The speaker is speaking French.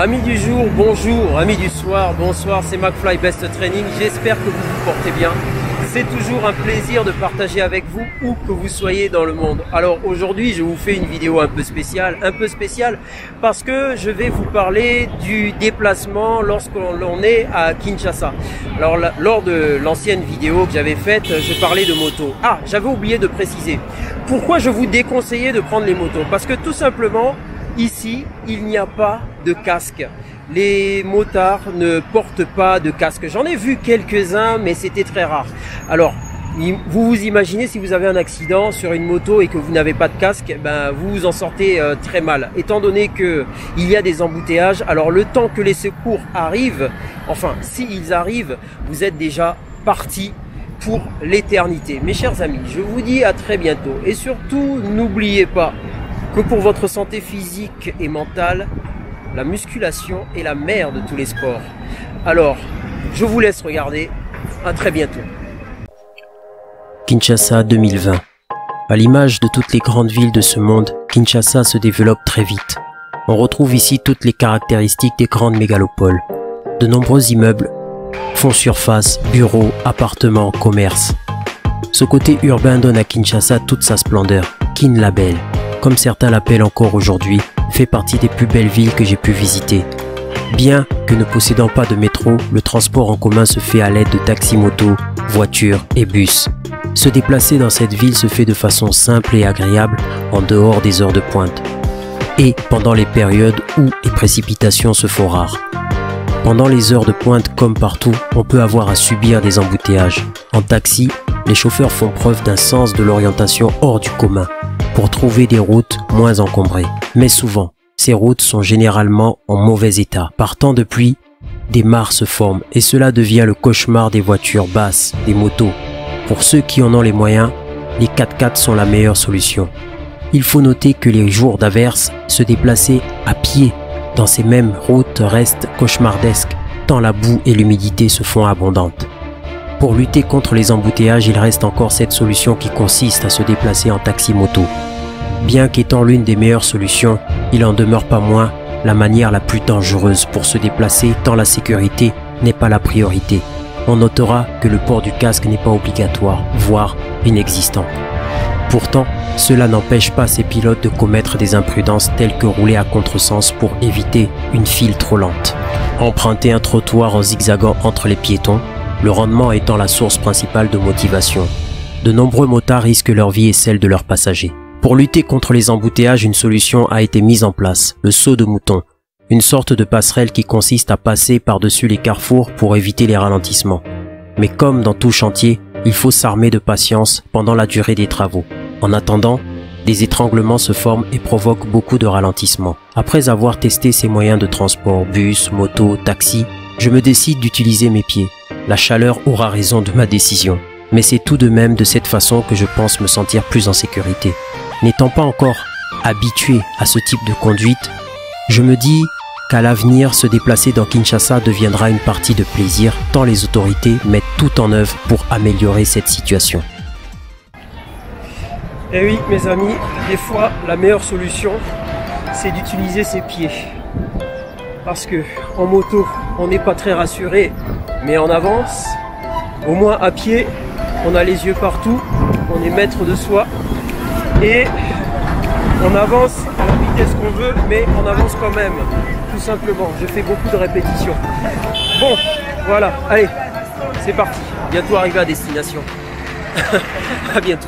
Amis du jour, bonjour, amis du soir, bonsoir, c'est McFly Best Training, j'espère que vous vous portez bien. C'est toujours un plaisir de partager avec vous où que vous soyez dans le monde. Alors aujourd'hui, je vous fais une vidéo un peu spéciale parce que je vais vous parler du déplacement lorsqu'on est à Kinshasa. Alors lors de l'ancienne vidéo que j'avais faite, je parlais de moto. Ah, j'avais oublié de préciser. Pourquoi je vous déconseillais de prendre les motos? Parce que tout simplement, ici, il n'y a pas de casque. Les motards ne portent pas de casque. J'en ai vu quelques-uns, mais c'était très rare. Alors, vous vous imaginez si vous avez un accident sur une moto et que vous n'avez pas de casque, ben vous vous en sortez très mal. Étant donné que il y a des embouteillages, alors le temps que les secours arrivent, enfin, s'ils arrivent, vous êtes déjà partis pour l'éternité. Mes chers amis, je vous dis à très bientôt. Et surtout, n'oubliez pas que pour votre santé physique et mentale, la musculation est la mère de tous les sports. Alors, je vous laisse regarder. À très bientôt. Kinshasa 2020. À l'image de toutes les grandes villes de ce monde, Kinshasa se développe très vite. On retrouve ici toutes les caractéristiques des grandes mégalopoles. De nombreux immeubles font surface, bureaux, appartements, commerces. Ce côté urbain donne à Kinshasa toute sa splendeur. Kin la Belle, comme certains l'appellent encore aujourd'hui, fait partie des plus belles villes que j'ai pu visiter. Bien que ne possédant pas de métro, le transport en commun se fait à l'aide de taxis-motos, voitures et bus. Se déplacer dans cette ville se fait de façon simple et agréable en dehors des heures de pointe et pendant les périodes où les précipitations se font rares. Pendant les heures de pointe comme partout, on peut avoir à subir des embouteillages. En taxi, les chauffeurs font preuve d'un sens de l'orientation hors du commun pour trouver des routes moins encombrées. Mais souvent, ces routes sont généralement en mauvais état. Par temps de pluie, des mares se forment et cela devient le cauchemar des voitures basses, des motos. Pour ceux qui en ont les moyens, les 4x4 sont la meilleure solution. Il faut noter que les jours d'averse, se déplacer à pied dans ces mêmes routes reste cauchemardesque, tant la boue et l'humidité se font abondantes. Pour lutter contre les embouteillages, il reste encore cette solution qui consiste à se déplacer en taxi-moto. Bien qu'étant l'une des meilleures solutions, il en demeure pas moins la manière la plus dangereuse pour se déplacer tant la sécurité n'est pas la priorité. On notera que le port du casque n'est pas obligatoire, voire inexistant. Pourtant, cela n'empêche pas ces pilotes de commettre des imprudences telles que rouler à contresens pour éviter une file trop lente. Emprunter un trottoir en zigzagant entre les piétons, le rendement étant la source principale de motivation. De nombreux motards risquent leur vie et celle de leurs passagers. Pour lutter contre les embouteillages, une solution a été mise en place, le saut de mouton, une sorte de passerelle qui consiste à passer par-dessus les carrefours pour éviter les ralentissements. Mais comme dans tout chantier, il faut s'armer de patience pendant la durée des travaux. En attendant, des étranglements se forment et provoquent beaucoup de ralentissements. Après avoir testé ces moyens de transport, bus, moto, taxi, je me décide d'utiliser mes pieds. La chaleur aura raison de ma décision. Mais c'est tout de même de cette façon que je pense me sentir plus en sécurité. N'étant pas encore habitué à ce type de conduite, je me dis qu'à l'avenir, se déplacer dans Kinshasa deviendra une partie de plaisir, tant les autorités mettent tout en œuvre pour améliorer cette situation. Et oui, mes amis, des fois, la meilleure solution, c'est d'utiliser ses pieds. Parce que en moto, on n'est pas très rassuré, mais en avance, au moins à pied, on a les yeux partout, on est maître de soi et on avance à la vitesse qu'on veut, mais on avance quand même, tout simplement. Je fais beaucoup de répétitions. Bon, voilà, allez, c'est parti. Bientôt arrivé à destination. À bientôt.